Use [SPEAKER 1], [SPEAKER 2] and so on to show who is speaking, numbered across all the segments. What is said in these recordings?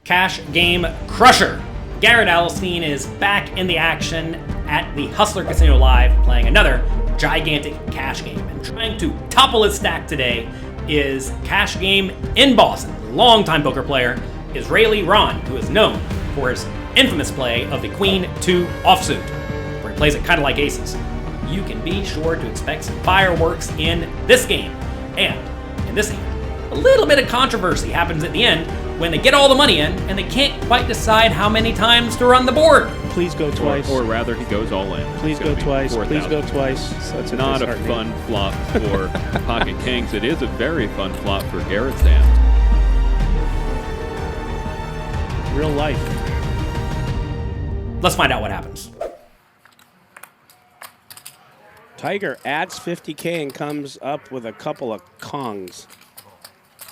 [SPEAKER 1] Cash Game Crusher. Garrett Adelstein is back in the action at the Hustler Casino Live, playing another gigantic cash game. And trying to topple his stack today is Cash Game in Boston. Longtime poker player Israeli Ron, who is known for his infamous play of the Queen 2 offsuit, where he plays it kind of like aces. You can be sure to expect some fireworks in this game. And in this hand, a little bit of controversy happens at the end when they get all the money in and they can't quite decide how many times to run the board.
[SPEAKER 2] Please go twice.
[SPEAKER 3] Or rather, he goes all in.
[SPEAKER 2] Please go twice.
[SPEAKER 3] 4,
[SPEAKER 2] Please go twice. That's
[SPEAKER 3] not a fun flop for Pocket Kings. It is a very fun flop for Garrett's hand.
[SPEAKER 2] Real life.
[SPEAKER 1] Let's find out what happens.
[SPEAKER 2] Tiger adds 50K and comes up with a couple of Kongs.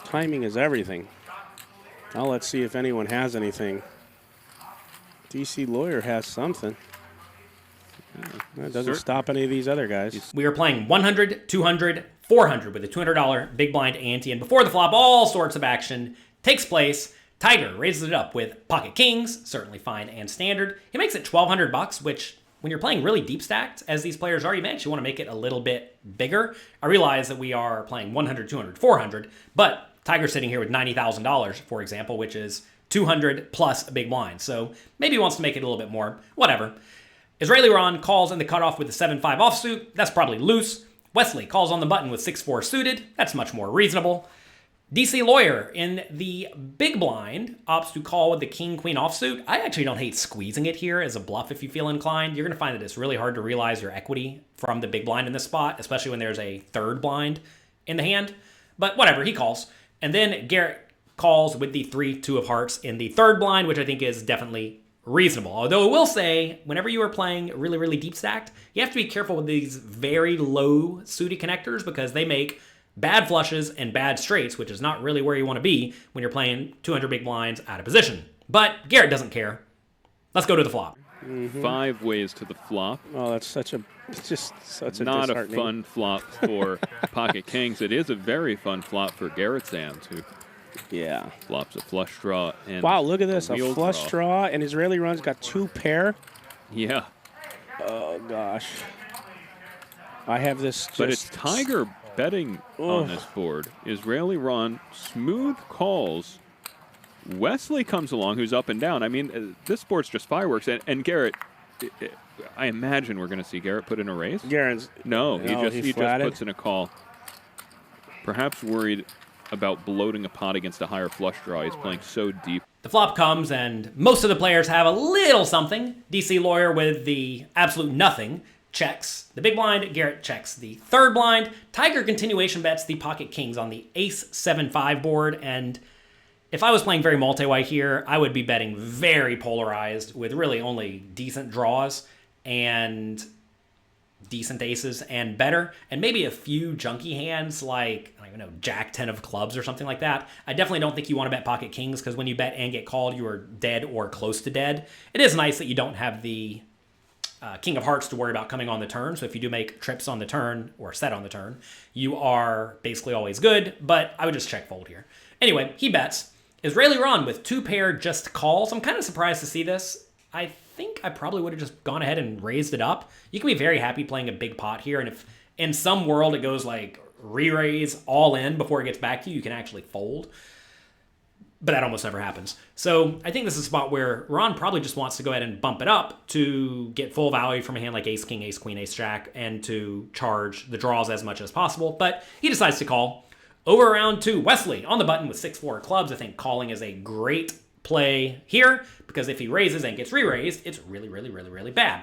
[SPEAKER 2] Timing is everything. Now let's see if anyone has anything. DC Lawyer has something. That doesn't stop any of these other guys.
[SPEAKER 1] We are playing 100, 200, 400 with a $200 big blind ante. And before the flop, all sorts of action takes place. Tiger raises it up with Pocket Kings, certainly fine and standard. He makes it $1,200, which when you're playing really deep stacked, as these players are, you may actually want to make it a little bit bigger. I realize that we are playing 100, 200, 400, but Tiger's sitting here with $90,000, for example, which is 200 plus a big blind. So maybe he wants to make it a little bit more. Whatever. Israeli Ron calls in the cutoff with a 7-5 offsuit. That's probably loose. Wesley calls on the button with 6-4 suited. That's much more reasonable. DC Lawyer in the big blind opts to call with the King-Queen offsuit. I actually don't hate squeezing it here as a bluff if you feel inclined. You're going to find that it's really hard to realize your equity from the big blind in this spot, especially when there's a third blind in the hand. But whatever, he calls. And then Garrett calls with the 3-2 of hearts in the third blind, which I think is definitely reasonable. Although I will say, whenever you are playing really, really deep stacked, you have to be careful with these very low suited connectors because they make bad flushes and bad straights, which is not really where you want to be when you're playing 200 big blinds out of position. But Garrett doesn't care. Let's go to the flop.
[SPEAKER 3] 5 ways to the flop.
[SPEAKER 2] Oh, that's such a
[SPEAKER 3] not a fun flop for Pocket Kings. It is a very fun flop for Garrett's hands, who flops a flush draw. And
[SPEAKER 2] wow, look at this. A
[SPEAKER 3] wheel
[SPEAKER 2] flush draw, and Israeli Run's got 2 pair.
[SPEAKER 3] Yeah.
[SPEAKER 2] Oh, gosh. I have this
[SPEAKER 3] But it's Tiger betting on this board. Israeli Ron, smooth calls. Wesley comes along, who's up and down. I mean, this board's just fireworks. And Garrett, I imagine we're going to see Garrett put in a raise. No, he just puts in a call. Perhaps worried about bloating a pot against a higher flush draw. He's playing so deep.
[SPEAKER 1] The flop comes, and most of the players have a little something. DC Lawyer with the absolute nothing checks the big blind. Garrett checks the third blind. Tiger continuation bets the Pocket Kings on the Ace 7-5 board, and if I was playing very multi-white here, I would be betting very polarized with really only decent draws and decent aces and better, and maybe a few junky hands like, I don't even know, Jack 10 of clubs or something like that. I definitely don't think you want to bet Pocket Kings because when you bet and get called, you are dead or close to dead. It is nice that you don't have the King of Hearts to worry about coming on the turn, so if you do make trips on the turn or set on the turn, you are basically always good, but I would just check fold here. Anyway, he bets. Israeli Ron with 2 pair just calls. I'm kind of surprised to see this. I think I probably would have just gone ahead and raised it up. You can be very happy playing a big pot here, and if in some world it goes like re-raise all in before it gets back to you, you can actually fold. But that almost never happens. So I think this is a spot where Ron probably just wants to go ahead and bump it up to get full value from a hand like Ace King, Ace Queen, Ace Jack, and to charge the draws as much as possible. But he decides to call. Over round 2, Wesley on the button with 6-4 clubs. I think calling is a great play here because if he raises and gets re-raised, it's really, really, really, really bad.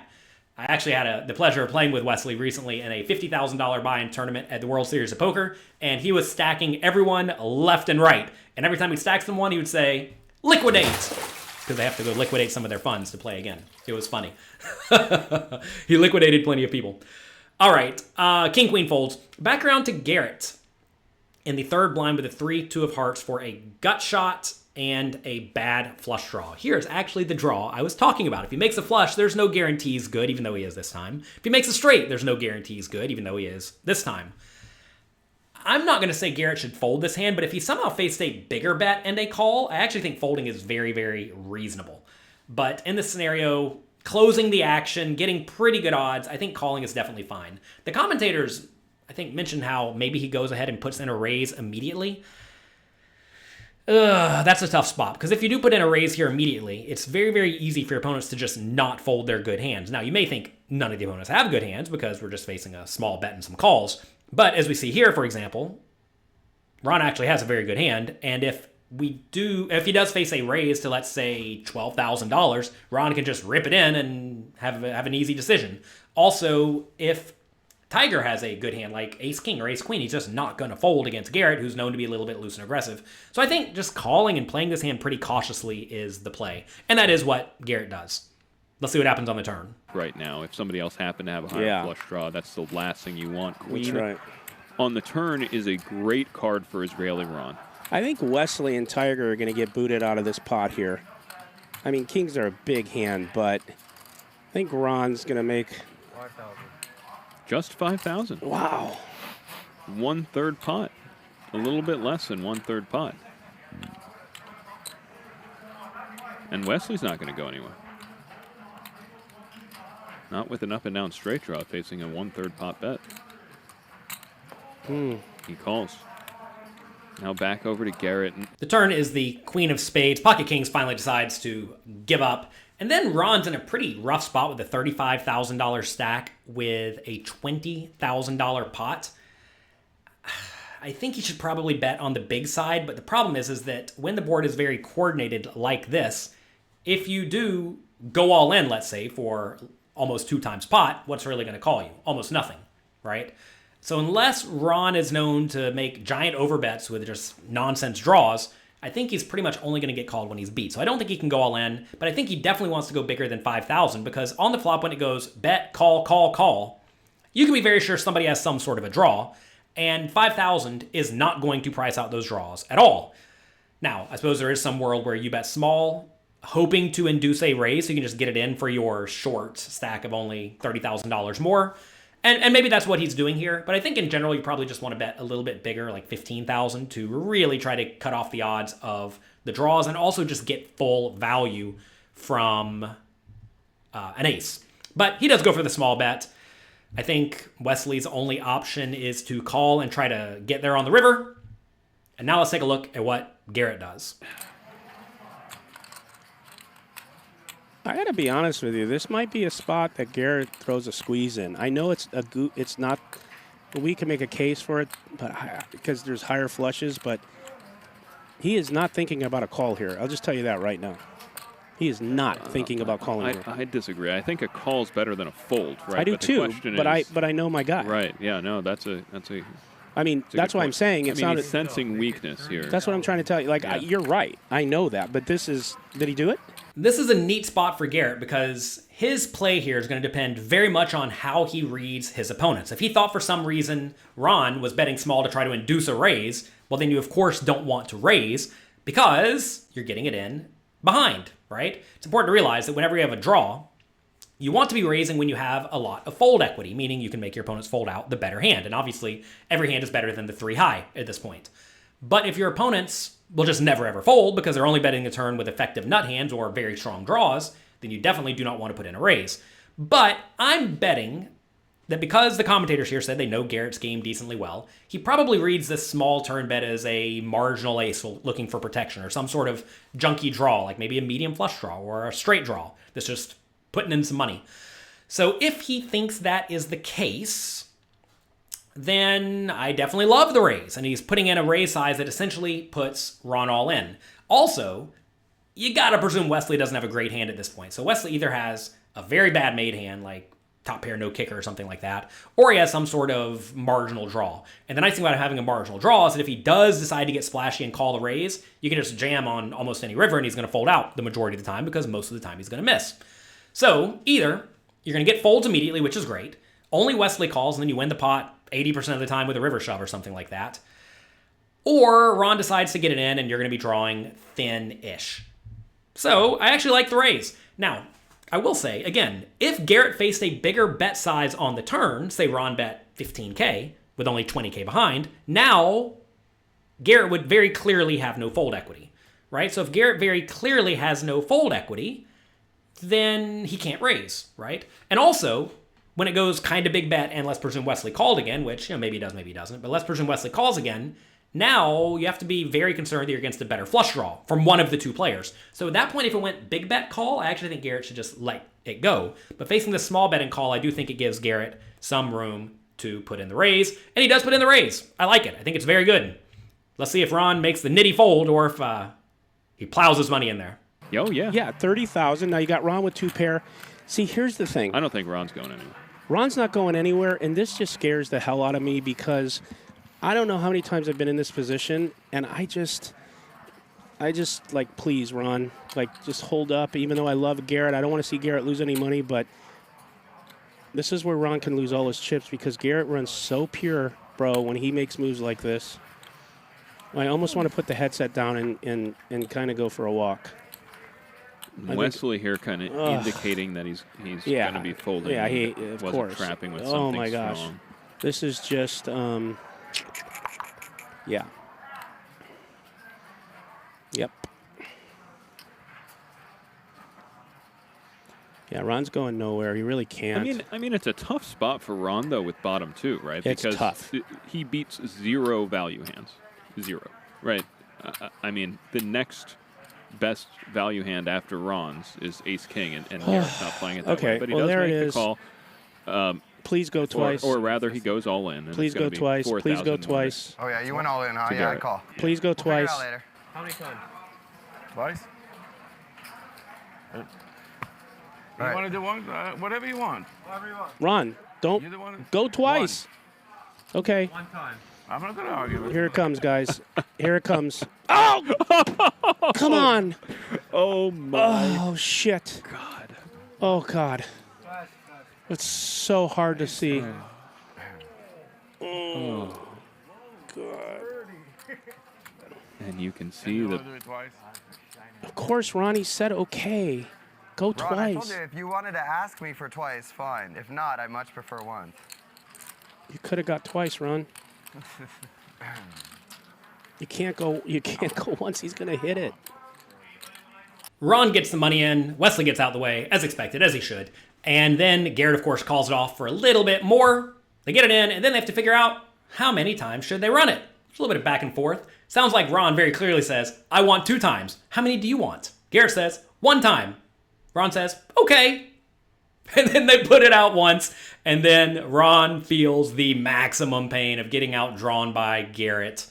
[SPEAKER 1] I actually had the pleasure of playing with Wesley recently in a $50,000 buy-in tournament at the World Series of Poker, and he was stacking everyone left and right. And every time he stacks someone, he would say, liquidate, because they have to go liquidate some of their funds to play again. It was funny. He liquidated plenty of people. All right, King, Queen folds. Back around to Garrett in the third blind with a 3-2 of hearts for a gut shot and a bad flush draw. Here's actually the draw I was talking about. If he makes a flush, there's no guarantees good, even though he is this time. If he makes a straight, there's no guarantees good, even though he is this time. I'm not going to say Garrett should fold this hand, but if he somehow faced a bigger bet and a call, I actually think folding is very, very reasonable. But in this scenario, closing the action, getting pretty good odds, I think calling is definitely fine. The commentators, I think, mentioned how maybe he goes ahead and puts in a raise immediately. That's a tough spot, because if you do put in a raise here immediately, it's very, very easy for your opponents to just not fold their good hands. Now, you may think none of the opponents have good hands because we're just facing a small bet and some calls. But as we see here, for example, Ron actually has a very good hand, and if he does face a raise to, let's say, $12,000, Ron can just rip it in and have an easy decision. Also, if Tiger has a good hand like ace-king or ace-queen, he's just not going to fold against Garrett, who's known to be a little bit loose and aggressive. So I think just calling and playing this hand pretty cautiously is the play. And that is what Garrett does. Let's see what happens on the turn.
[SPEAKER 3] Right now, if somebody else happened to have a higher flush draw, that's the last thing you want. Queen on the turn is a great card for Israeli Ron.
[SPEAKER 2] I think Wesley and Tiger are going to get booted out of this pot here. I mean, kings are a big hand, but I think Ron's going to make...
[SPEAKER 3] Just 5,000.
[SPEAKER 2] Wow.
[SPEAKER 3] 1/3 pot. A little bit less than 1/3 pot. And Wesley's not going to go anywhere. Not with an up and down straight draw facing a 1/3 pot bet. He calls. Now back over to Garrett.
[SPEAKER 1] The turn is the queen of spades. Pocket kings finally decides to give up. And then Ron's in a pretty rough spot with a $35,000 stack with a $20,000 pot. I think he should probably bet on the big side, but the problem is that when the board is very coordinated like this, if you do go all in, let's say, for almost 2 times pot, what's really going to call you? Almost nothing, right? So unless Ron is known to make giant overbets with just nonsense draws, I think he's pretty much only going to get called when he's beat. So I don't think he can go all in, but I think he definitely wants to go bigger than 5,000 because on the flop when it goes bet, call, call, call, you can be very sure somebody has some sort of a draw, and 5,000 is not going to price out those draws at all. Now, I suppose there is some world where you bet small, hoping to induce a raise so you can just get it in for your short stack of only $30,000 more. And maybe that's what he's doing here, but I think in general you probably just want to bet a little bit bigger, like 15,000, to really try to cut off the odds of the draws and also just get full value from an ace. But he does go for the small bet. I think Wesley's only option is to call and try to get there on the river. And now let's take a look at what Garrett does.
[SPEAKER 2] I got to be honest with you. This might be a spot that Garrett throws a squeeze in. I know it's not. We can make a case for it, but because there's higher flushes, but he is not thinking about a call here. I'll just tell you that right now. He is not thinking about calling here.
[SPEAKER 3] I disagree. I think a call is better than a fold, right?
[SPEAKER 2] I do too, but I know my guy.
[SPEAKER 3] Right. Yeah. No. That's a.
[SPEAKER 2] I mean, that's why I'm saying it's not.
[SPEAKER 3] He's sensing weakness here.
[SPEAKER 2] That's what I'm trying to tell you. Like, you're right. I know that, but this is. Did he do it?
[SPEAKER 1] This is a neat spot for Garrett because his play here is going to depend very much on how he reads his opponents. If he thought for some reason Ron was betting small to try to induce a raise, well, then you of course don't want to raise because you're getting it in behind, right? It's important to realize that whenever you have a draw, you want to be raising when you have a lot of fold equity, meaning you can make your opponents fold out the better hand. And obviously, every hand is better than the 3 high at this point. But if your opponents will just never ever fold because they're only betting the turn with effective nut hands or very strong draws, then you definitely do not want to put in a raise. But I'm betting that because the commentators here said they know Garrett's game decently well, he probably reads this small turn bet as a marginal ace looking for protection or some sort of junky draw, like maybe a medium flush draw or a straight draw that's just putting in some money. So if he thinks that is the case, then I definitely love the raise. And he's putting in a raise size that essentially puts Ron all in. Also, you got to presume Wesley doesn't have a great hand at this point. So Wesley either has a very bad made hand, like top pair, no kicker or something like that, or he has some sort of marginal draw. And the nice thing about having a marginal draw is that if he does decide to get splashy and call the raise, you can just jam on almost any river and he's going to fold out the majority of the time because most of the time he's going to miss. So either you're going to get folds immediately, which is great. Only Wesley calls and then you win the pot 80% of the time with a river shove or something like that. Or Ron decides to get it in and you're going to be drawing thin-ish. So I actually like the raise. Now, I will say, again, if Garrett faced a bigger bet size on the turn, say Ron bet 15K, with only 20K behind. Now, Garrett would very clearly have no fold equity, right? So if Garrett very clearly has no fold equity, then he can't raise, right? And also, when it goes kind of big bet and let's presume Wesley called again, which maybe he does, maybe he doesn't, but let's presume Wesley calls again, now you have to be very concerned that you're against a better flush draw from one of the two players. So at that point, if it went big bet call, I actually think Garrett should just let it go. But facing the small betting call, I do think it gives Garrett some room to put in the raise. And he does put in the raise. I like it. I think it's very good. Let's see if Ron makes the nitty fold or if he plows his money in there.
[SPEAKER 3] Oh, yeah.
[SPEAKER 2] Yeah, 30,000. Now you got Ron with 2 pair. See, here's the thing.
[SPEAKER 3] I don't think Ron's going anywhere.
[SPEAKER 2] Ron's not going anywhere, and this just scares the hell out of me because I don't know how many times I've been in this position, and I just like, please, Ron, like, just hold up. Even though I love Garrett, I don't want to see Garrett lose any money, but this is where Ron can lose all his chips because Garrett runs so pure, bro, when he makes moves like this. I almost want to put the headset down and kind of go for a walk.
[SPEAKER 3] Wesley here kind of indicating that he's going to be folding.
[SPEAKER 2] Yeah, he
[SPEAKER 3] wasn't
[SPEAKER 2] of course.
[SPEAKER 3] trapping with something
[SPEAKER 2] Oh my gosh,
[SPEAKER 3] strong.
[SPEAKER 2] this is just yeah. Yep. Yeah, Ron's going nowhere. He really can't.
[SPEAKER 3] I mean, it's a tough spot for Ron though with bottom 2, right?
[SPEAKER 2] It's
[SPEAKER 3] because
[SPEAKER 2] tough.
[SPEAKER 3] He beats 0 value hands, 0, right? I mean, the next best value hand after Ron's is Ace King, and Garrett's not playing it that way. But he does make the call.
[SPEAKER 2] Please go twice.
[SPEAKER 3] Or rather, he goes all in. And
[SPEAKER 2] Please go twice. Please go twice.
[SPEAKER 4] Oh, yeah, you went all in, huh? Yeah, I call.
[SPEAKER 2] Please go twice.
[SPEAKER 4] We'll figure it out later.
[SPEAKER 5] How many times?
[SPEAKER 4] Twice?
[SPEAKER 5] You want to do one? Whatever you want.
[SPEAKER 2] Ron, don't
[SPEAKER 5] You the one?
[SPEAKER 2] go twice. Okay,
[SPEAKER 5] One time. I'm not going to argue with
[SPEAKER 2] here
[SPEAKER 5] you.
[SPEAKER 2] it comes, guys. Here it comes. Oh! Come on.
[SPEAKER 3] Oh, my
[SPEAKER 2] Oh, shit.
[SPEAKER 3] God.
[SPEAKER 2] Oh, God. It's so hard to see. Oh, God.
[SPEAKER 3] And you can see
[SPEAKER 5] You
[SPEAKER 3] the
[SPEAKER 5] want to do it twice?
[SPEAKER 2] Of course, Ronnie said okay. Go
[SPEAKER 4] Ron, I told
[SPEAKER 2] twice.
[SPEAKER 4] you if you wanted to ask me for twice, fine. If not, I much prefer once.
[SPEAKER 2] You could have got twice, Ron. You can't go once. He's going to hit it.
[SPEAKER 1] Ron gets the money in. Wesley gets out the way, as expected, as he should. And then Garrett, of course, calls it off for a little bit more. They get it in, and then they have to figure out how many times should they run it. There's a little bit of back and forth. Sounds like Ron very clearly says, I want 2 times. How many do you want? Garrett says, 1 time. Ron says, okay. And then they put it out once, and then Ron feels the maximum pain of getting outdrawn by Garrett,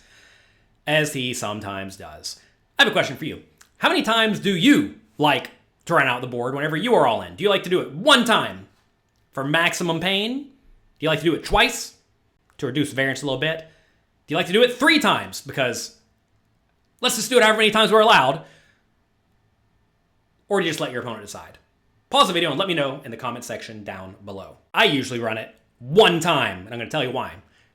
[SPEAKER 1] as he sometimes does. I have a question for you. How many times do you like to run out the board whenever you are all in? Do you like to do it 1 time for maximum pain? Do you like to do it twice to reduce variance a little bit? Do you like to do it 3 times? Because let's just do it however many times we're allowed. Or do you just let your opponent decide? Pause the video and let me know in the comment section down below. I usually run it 1 time, and I'm going to tell you why.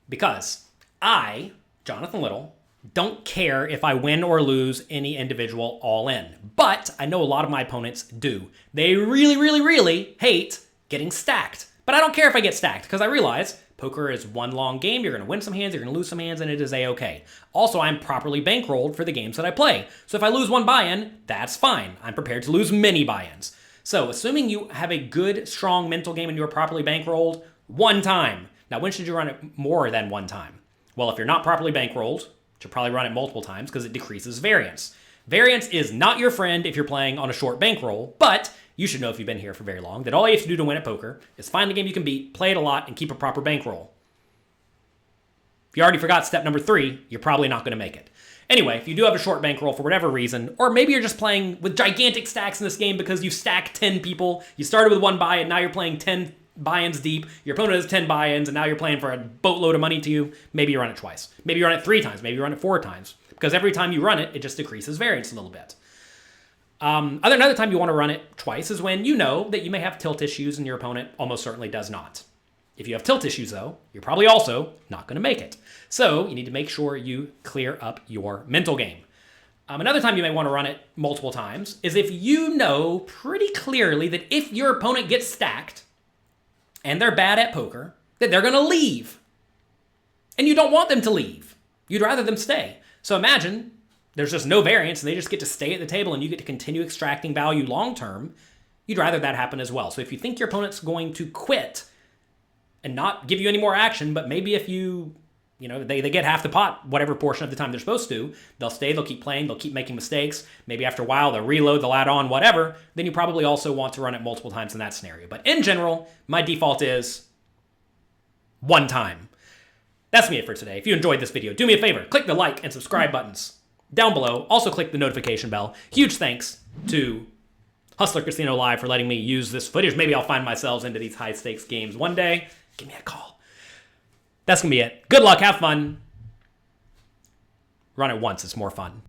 [SPEAKER 1] Because I, Jonathan Little, don't care if I win or lose any individual all in. But I know a lot of my opponents do. They really, really, really hate getting stacked. But I don't care if I get stacked, because I realize poker is one long game. You're going to win some hands, you're going to lose some hands, and it is a-okay. Also, I'm properly bankrolled for the games that I play. So if I lose 1 buy-in, that's fine. I'm prepared to lose many buy-ins. So assuming you have a good, strong mental game and you're properly bankrolled, 1 time. Now, when should you run it more than 1 time? Well, if you're not properly bankrolled, you'll probably run it multiple times because it decreases variance. Variance is not your friend if you're playing on a short bankroll, but you should know if you've been here for very long that all you have to do to win at poker is find a game you can beat, play it a lot, and keep a proper bankroll. If you already forgot step number 3, you're probably not going to make it. Anyway, if you do have a short bankroll for whatever reason, or maybe you're just playing with gigantic stacks in this game because you stacked 10 people, you started with 1 buy and now you're playing 10 buy-ins deep, your opponent has 10 buy-ins, and now you're playing for a boatload of money to you, maybe you run it twice. Maybe you run it 3 times, maybe you run it 4 times. Because every time you run it, it just decreases variance a little bit. Another time you want to run it twice is when you know that you may have tilt issues and your opponent almost certainly does not. If you have tilt issues, though, you're probably also not going to make it. So you need to make sure you clear up your mental game. Another time you may want to run it multiple times is if you know pretty clearly that if your opponent gets stacked and they're bad at poker, that they're going to leave. And you don't want them to leave. You'd rather them stay. So imagine there's just no variance and they just get to stay at the table and you get to continue extracting value long term. You'd rather that happen as well. So if you think your opponent's going to quit and not give you any more action, but maybe if they get half the pot, whatever portion of the time they're supposed to, they'll stay, they'll keep playing, they'll keep making mistakes. Maybe after a while they'll reload, they'll add on, whatever. Then you probably also want to run it multiple times in that scenario. But in general, my default is one time. That's me for today. If you enjoyed this video, do me a favor, click the like and subscribe buttons down below. Also click the notification bell. Huge thanks to Hustler Casino Live for letting me use this footage. Maybe I'll find myself into these high stakes games one day. Give me a call. That's going to be it. Good luck. Have fun. Run it once. It's more fun.